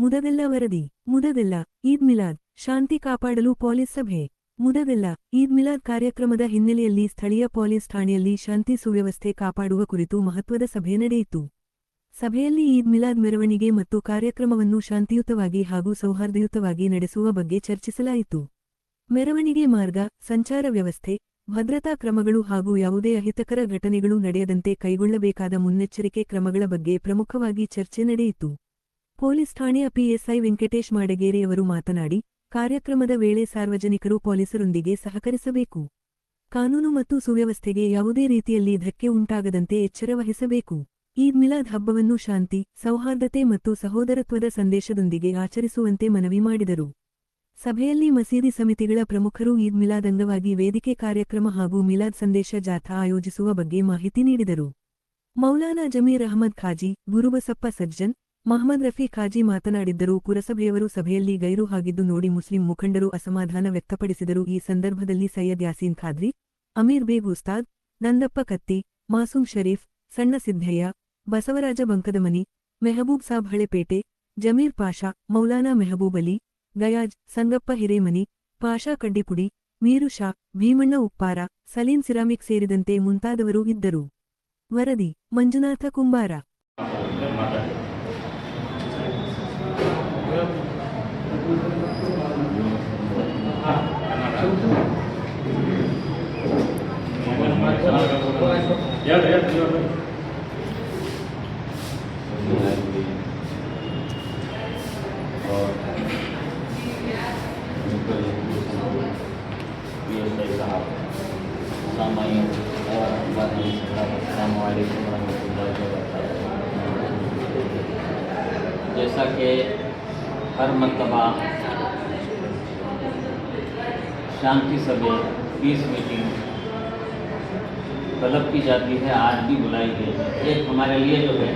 ಮುದವೆಲ್ಲ ವರದಿ. ಮುದವೆಲ್ಲ ಈದ್ ಮಿಲಾದ್ ಶಾಂತಿ ಕಾಪಾಡಲು ಪೊಲೀಸ್ ಸಭೆ. ಮುದವೆಲ್ಲ ಈದ್ ಮಿಲಾದ್ ಕಾರ್ಯಕ್ರಮದ ಹಿನ್ನೆಲೆಯಲ್ಲಿ ಸ್ಥಳೀಯ ಪೊಲೀಸ್ ಠಾಣೆಯಲ್ಲಿ ಶಾಂತಿ ಸುವ್ಯವಸ್ಥೆ ಕಾಪಾಡುವ ಕುರಿತು ಮಹತ್ವದ ಸಭೆ ನಡೆಯಿತು. ಸಭೆಯಲ್ಲಿ ಈದ್ ಮಿಲಾದ್ ಮೆರವಣಿಗೆ ಮತ್ತು ಕಾರ್ಯಕ್ರಮವನ್ನು ಶಾಂತಿಯುತವಾಗಿ ಹಾಗೂ ಸೌಹಾರ್ದಯುತವಾಗಿ ನಡೆಸುವ ಬಗ್ಗೆ ಚರ್ಚಿಸಲಾಯಿತು. ಮೆರವಣಿಗೆ ಮಾರ್ಗ, ಸಂಚಾರ ವ್ಯವಸ್ಥೆ, ಭದ್ರತಾ ಕ್ರಮಗಳು ಹಾಗೂ ಯಾವುದೇ ಅಹಿತಕರ ಘಟನೆಗಳು ನಡೆಯದಂತೆ ಕೈಗೊಳ್ಳಬೇಕಾದ ಮುನ್ನೆಚ್ಚರಿಕೆ ಕ್ರಮಗಳ ಬಗ್ಗೆ ಪ್ರಮುಖವಾಗಿ ಚರ್ಚೆ ನಡೆಯಿತು. ಪೊಲೀಸ್ ಠಾಣೆಯ ಪಿಎಸ್ಐ ವೆಂಕಟೇಶ್ ಮಾಡಗೇರಿಯವರು ಮಾತನಾಡಿ, ಕಾರ್ಯಕ್ರಮದ ವೇಳೆ ಸಾರ್ವಜನಿಕರು ಪೊಲೀಸರೊಂದಿಗೆ ಸಹಕರಿಸಬೇಕು. ಕಾನೂನು ಮತ್ತು ಸುವ್ಯವಸ್ಥೆಗೆ ಯಾವುದೇ ರೀತಿಯಲ್ಲಿ ಧಕ್ಕೆ ಉಂಟಾಗದಂತೆ ಎಚ್ಚರ ವಹಿಸಬೇಕು. ಈದ್ ಮಿಲಾದ್ ಹಬ್ಬವನ್ನು ಶಾಂತಿ, ಸೌಹಾರ್ದತೆ ಮತ್ತು ಸಹೋದರತ್ವದ ಸಂದೇಶದೊಂದಿಗೆ ಆಚರಿಸುವಂತೆ ಮನವಿ ಮಾಡಿದರು. ಸಭೆಯಲ್ಲಿ ಮಸೀದಿ ಸಮಿತಿಗಳ ಪ್ರಮುಖರು ಈದ್ ಮಿಲಾದ್ ಅಂಗವಾಗಿ ವೇದಿಕೆ ಕಾರ್ಯಕ್ರಮ ಹಾಗೂ ಮಿಲಾದ್ ಸಂದೇಶ ಜಾಥಾ ಆಯೋಜಿಸುವ ಬಗ್ಗೆ ಮಾಹಿತಿ ನೀಡಿದರು. ಮೌಲಾನಾ ಜಮೀರ್ ಅಹಮದ್ ಖಾಜಿ, ಗುರುಬಸಪ್ಪ ಸಜ್ಜನ್, ಮಹಮ್ಮದ್ ರಫಿ ಖಾಜಿ ಮಾತನಾಡಿದ್ದರು. ಪುರಸಭೆಯವರು ಸಭೆಯಲ್ಲಿ ಗೈರು ಆಗಿದ್ದು ನೋಡಿ ಮುಸ್ಲಿಂ ಮುಖಂಡರು ಅಸಮಾಧಾನ ವ್ಯಕ್ತಪಡಿಸಿದರು. ಈ ಸಂದರ್ಭದಲ್ಲಿ ಸೈಯದ್ ಯಾಸೀನ್ ಖಾದ್ರಿ, ಅಮೀರ್ ಬೇಗ್ ಉಸ್ತಾದ್, ನಂದಪ್ಪ ಕತ್ತಿ, ಮಾಸೂಮ್ ಶರೀಫ್, ಸಣ್ಣ ಸಿದ್ದಯ್ಯ, ಬಸವರಾಜ ಬಂಕದಮನಿ, ಮೆಹಬೂಬ್ ಸಾಬ್ ಹಳೆಪೇಟೆ, ಜಮೀರ್ ಪಾಷಾ, ಮೌಲಾನಾ ಮೆಹಬೂಬ್ ಅಲಿ, ಗಯಾಜ್, ಸಂಗಪ್ಪ ಹಿರೇಮನಿ, ಪಾಷಾ ಕಡ್ಡಿಪುಡಿ, ಮೀರು ಶಾ, ಭೀಮಣ್ಣ ಉಪ್ಪಾರ, ಸಲೀಂ ಸಿರಾಮಿಕ್ ಸೇರಿದಂತೆ ಮುಂತಾದವರು ಇದ್ದರು. ವರದಿ ಮಂಜುನಾಥ ಕುಂಬಾರ. जैसा कि हर मर्तबा शांति सभा, पीस मीटिंग तलब की जाती है, आज भी बुलाई गई है। एक हमारे लिए जो है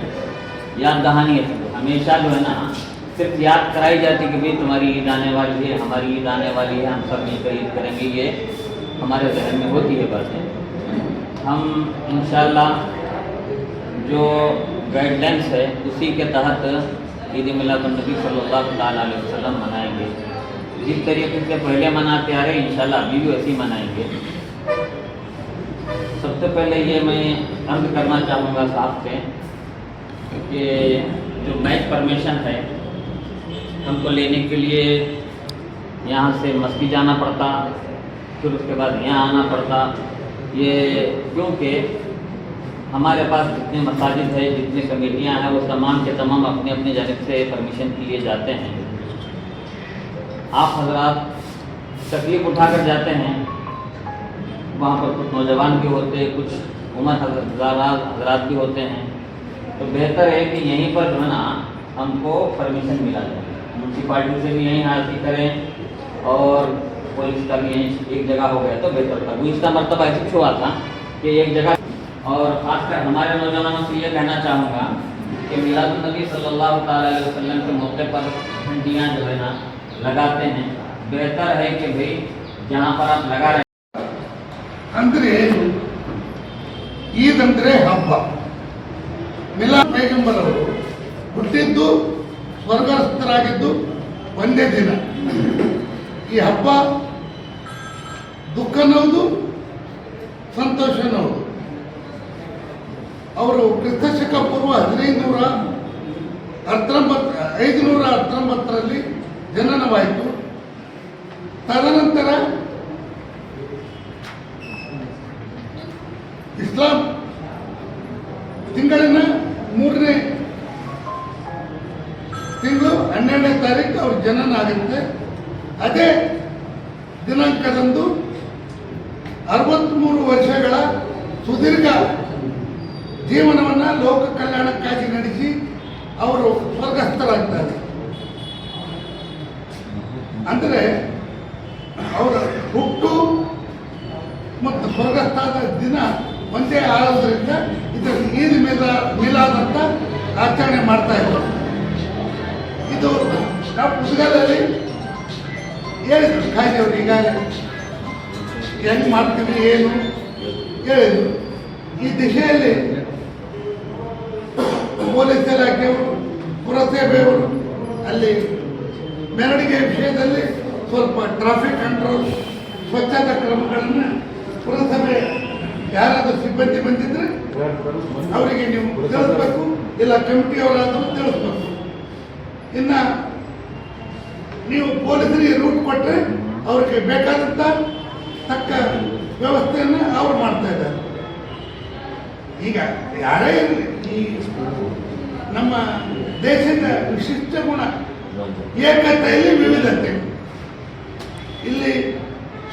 याद दहानी है, हमेशा जो है ना सिर्फ याद कराई जाती कि भाई तुम्हारी ईद आने वाली है, हमारी ईद आने वाली है, हम सब मिलकर ईद करेंगे, ये हमारे जहन में होती है बातें। हम इंशाअल्लाह जो गाइडलाइंस है उसी के तहत ईद मिलादुन्नबी सल्लल्लाहु अलैहि वसल्लम मनाएंगे। जिस तरीके से पहले मनाते आ रहे हैं इंशाअल्लाह अभी भी वैसे ही मनाएंगे। सबसे पहले ये मैं अर्ज करना चाहूँगा साहब से कि जो मैच परमिशन है हमको लेने के लिए यहाँ से मस्जिद जाना पड़ता, फिर उसके बाद यहाँ आना पड़ता। ये क्योंकि हमारे पास जितने मसाजिद है, जितने कमेटियाँ हैं, वो तमाम के तमाम अपने अपने जानिब से परमिशन के लिए जाते हैं। आप हजरात तकलीफ़ उठाकर जाते हैं, वहाँ पर कुछ नौजवान भी होते हैं, कुछ उम्र हजरात भी होते हैं, तो बेहतर है कि यहीं पर जो है ना हमको परमिशन मिला जाए। म्यूनसिपाल्टी से भी यहीं हासिल करें और पुलिस का भी यहीं एक जगह हो गया तो बेहतर था। वो इसका मरतबा ऐसे हुआ था कि एक जगह, और ख़ासकर हमारे नौजवानों से ये कहना चाहूँगा कि मिलादुन्नबी सल्लल्लाहु अलैहि वसल्लम के मौके पर घंटियाँ जो है ना लगाते हैं, बेहतर है कि भाई जहाँ पर आप लगा रहे ಅಂದರೆ ಈದ್ ಅಂದರೆ ಹಬ್ಬ. ಮಿಲಾದ್ ಪೈಗಂಬರವರು ಹುಟ್ಟಿದ್ದು ಸ್ವರ್ಗಸ್ಥರಾಗಿದ್ದು ಒಂದೇ ದಿನ. ಈ ಹಬ್ಬ ದುಃಖನೌದು ಸಂತೋಷನೌದು. ಅವರು ಕ್ರಿಸ್ತಶಕ ಪೂರ್ವ 519ರಲ್ಲಿ ಜನನವಾಯಿತು. ತದನಂತರ ಇಸ್ಲಾಂ ತಿಂಗಳಿನ 3ನೇ ತಿಂಗಳು 12ನೇ ತಾರೀಕು ಅವ್ರ ಜನನ ಆಗುತ್ತೆ. ಅದೇ ದಿನಾಂಕದಂದು 63 ವರ್ಷಗಳ ಸುದೀರ್ಘ ಜೀವನವನ್ನು ಲೋಕ ಕಲ್ಯಾಣಕ್ಕಾಗಿ ನಡೆಸಿ ಅವರು ಸ್ವರ್ಗಸ್ಥರಾಗ್ತಾರೆ. ಅಂದರೆ ಅವರ ಹುಟ್ಟು ಮತ್ತು ಸ್ವರ್ಗಸ್ಥಾದ ದಿನ ಒಂದೇ ಆಗೋದ್ರಿಂದ ಇದರ ಈದ್ ಮಿಲಾದ್ ಅಂತ ಆಚರಣೆ ಮಾಡ್ತಾ ಇದ್ರು. ಇದು ನಾವು ಪುಸ್ತಕದಲ್ಲಿ ಹೇಳಿದ್ರು, ಖಾಜಿಯವರು ಈಗಾಗಲೇ ಹೆಂಗೆ ಮಾಡ್ತೀವಿ ಏನು ಹೇಳಿದರು. ಈ ದಿಶೆಯಲ್ಲಿ ಪೊಲೀಸ್ ಇಲಾಖೆಯವರು, ಪುರಸಭೆಯವರು, ಅಲ್ಲಿ ಮೆರವಣಿಗೆ ವಿಷಯದಲ್ಲಿ ಸ್ವಲ್ಪ ಟ್ರಾಫಿಕ್ ಕಂಟ್ರೋಲ್, ಸ್ವಚ್ಛತಾ ಕ್ರಮಗಳನ್ನು ಪುರಸಭೆ ಯಾರಾದರೂ ಸಿಬ್ಬಂದಿ ಬಂದಿದ್ರೆ ಅವರಿಗೆ ನೀವು ತಿಳಿಸ್ಬೇಕು, ಇಲ್ಲ ಕಮಿಟಿಯವರಾದರೂ ತಿಳಿಸ್ಬೇಕು. ಇನ್ನು ನೀವು ಪೊಲೀಸರಿಗೆ ರೂಟ್ ಕೊಟ್ಟರೆ ಅವ್ರಿಗೆ ಬೇಕಾದಂಥ ತಕ್ಕ ವ್ಯವಸ್ಥೆಯನ್ನು ಅವ್ರು ಮಾಡ್ತಾ ಇದ್ದಾರೆ. ಈಗ ಯಾರೇ ಇರಲಿ, ಈ ನಮ್ಮ ದೇಶದ ವಿಶಿಷ್ಟ ಗುಣ ಏಕತೆಯಲ್ಲಿ ವಿವಿಧತೆ. ಇಲ್ಲಿ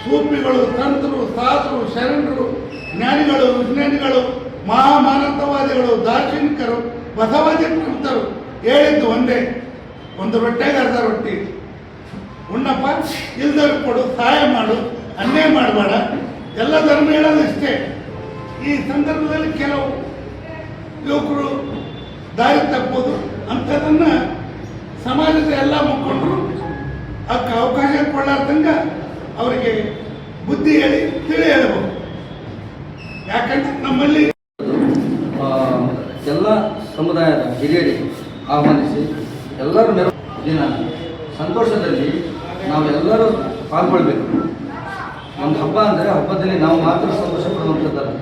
ಸೂಫಿಗಳು, ಸಂತರು, ಸಾಧುರು, ಶರಣರು, ಜ್ಞಾನಿಗಳು, ವಿಜ್ಞಾನಿಗಳು, ಮಹಾಮಾನವತಾವಾದಿಗಳು, ದಾರ್ಶನಿಕರು, ಬಸವಾದಿ ಪ್ರಮುಖರು ಹೇಳಿದ್ದು ಒಂದೇ, ಒಂದು ರೊಟ್ಟೆಗೆ ಅರ್ಧ ರೊಟ್ಟಿ ಉಣ್ಣಪ್ಪ, ಇಲ್ದವ್ರಿಗೆ ಕೊಡು, ಸಹಾಯ ಮಾಡು, ಅನ್ಯಾಯ ಮಾಡಬೇಡ. ಎಲ್ಲ ಧರ್ಮ ಹೇಳೋದು ಇಷ್ಟೇ. ಈ ಸಂದರ್ಭದಲ್ಲಿ ಕೆಲವು ಯುವಕರು ದಾರಿ ತಪ್ಪೋದು ಅಂಥದನ್ನು ಸಮಾಜದ ಎಲ್ಲ ಮುಖಂಡರು ಅವಕಾಶ ಕೊಡಲಾರ್ದಂಗ ಅವರಿಗೆ ಬುದ್ಧಿ ಹೇಳಿ ತಿಳಿ ಹೇಳಬಹುದು. ಯಾಕಂದ್ರೆ ನಮ್ಮಲ್ಲಿ ಎಲ್ಲ ಸಮುದಾಯದ ಹಿರಿಯರಿಗೆ ಆಹ್ವಾನಿಸಿ ಎಲ್ಲರೂ ದಿನ ಸಂತೋಷದಲ್ಲಿ ನಾವೆಲ್ಲರೂ ಪಾಲ್ಗೊಳ್ಬೇಕು. ಒಂದು ಹಬ್ಬ ಅಂದರೆ ಹಬ್ಬದಲ್ಲಿ ನಾವು ಮಾತ್ರ ಸಂತೋಷ ಪಡುವಂಥದ್ದಲ್ಲ.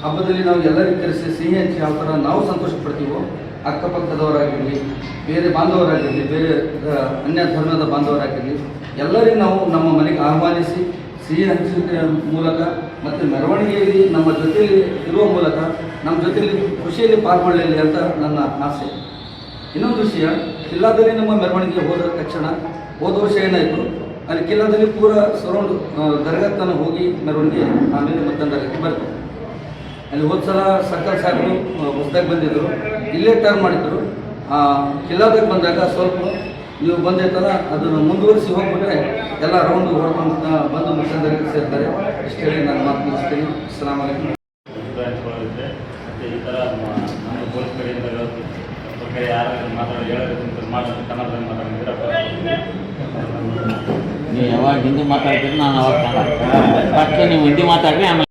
ಹಬ್ಬದಲ್ಲಿ ನಾವು ಎಲ್ಲರಿಗೂ ಕರೆಸಿ ಸಿಹಿ ಹಂಚಿ ಯಾವ ಥರ ನಾವು ಸಂತೋಷ ಪಡ್ತೀವೋ, ಅಕ್ಕಪಕ್ಕದವರಾಗಿರಲಿ, ಬೇರೆ ಬಾಂಧವರಾಗಿರಲಿ, ಬೇರೆ ಅನ್ಯ ಧರ್ಮದ ಬಾಂಧವರಾಗಿರಲಿ, ಎಲ್ಲರಿಗೂ ನಾವು ನಮ್ಮ ಮನೆಗೆ ಆಹ್ವಾನಿಸಿ ಸಿಹಿ ಹಂಚಿದ ಮೂಲಕ ಮತ್ತು ಮೆರವಣಿಗೆಯಲ್ಲಿ ನಮ್ಮ ಜೊತೆಯಲ್ಲಿ ಇರುವ ಮೂಲಕ ನಮ್ಮ ಜೊತೆಯಲ್ಲಿ ಖುಷಿಯಲ್ಲಿ ಪಾಲ್ಗೊಳ್ಳಲಿ ಅಂತ ನನ್ನ ಆಸೆ. ಇನ್ನೊಂದು ವಿಷಯ, ಕಿಲ್ಲಾದಲ್ಲಿ ನಮ್ಮ ಮೆರವಣಿಗೆ ಹೋದ ತಕ್ಷಣ ಹೋದ ವರ್ಷ ಏನಾಯಿತು, ಅಲ್ಲಿ ಕಿಲ್ಲಾದಲ್ಲಿ ಪೂರ ಸರೌಂಡ್ ದರ್ಗಾತನ ಹೋಗಿ ಮೆರವಣಿಗೆ ಆಮೇಲೆ ಮತ್ತೊಂದು ದರ್ಗಕ್ಕೆ ಬರ್ತೀವಿ. ಅಲ್ಲಿ ಹೋದ ಸಲ ಸರ್ಕಾರ ಸಾಹೇಬರು ಹೊಸದಾಗಿ ಬಂದಿದ್ದರು, ಇಲ್ಲೇ ಟರ್ನ್ ಮಾಡಿದ್ರು. ಕಿಲ್ಲಾದಾಗ ಬಂದಾಗ ಸ್ವಲ್ಪ ನೀವು ಬಂದೈತಲ್ಲ ಅದನ್ನು ಮುಂದುವರಿಸಿ ಹೋಗ್ಬಿಟ್ರೆ ಎಲ್ಲ ರೌಂಡ್ ಹೊಡ್ಕೊಂಡು ಬಂದು ಮತ್ತೊಂದರಿಗೆ ಸೇರ್ತಾರೆ. ಇಷ್ಟು ಹೇಳಿ ನಾನು ಮಾತು ಮುಗಿಸ್ತೀನಿ. ಅಸ್ಸಲಾಮು ಅಲೈಕುಂ. ಹಂಚ್ಕೊಳ್ಳೋದಿದೆ ಮತ್ತು ಈ ಥರ ನಮ್ಮ ಪೊಲೀಸ್ ಕಡೆಯಿಂದ ಬಗ್ಗೆ ಯಾರು ಹೇಳೋದು ಮಾಡೋದು ಕನ್ನಡದಲ್ಲಿ ಮಾತಾಡಿದ್ರೆ ನೀವು ಯಾವಾಗ ಹಿಂದಿ ಮಾತಾಡ್ತೀರಿ ನಾನು ಅವಾಗ ಕನ್ನಡ. ಫಸ್ಟ್ ನೀವು ಹಿಂದಿ ಮಾತಾಡ್ರಿ, ಆಮೇಲೆ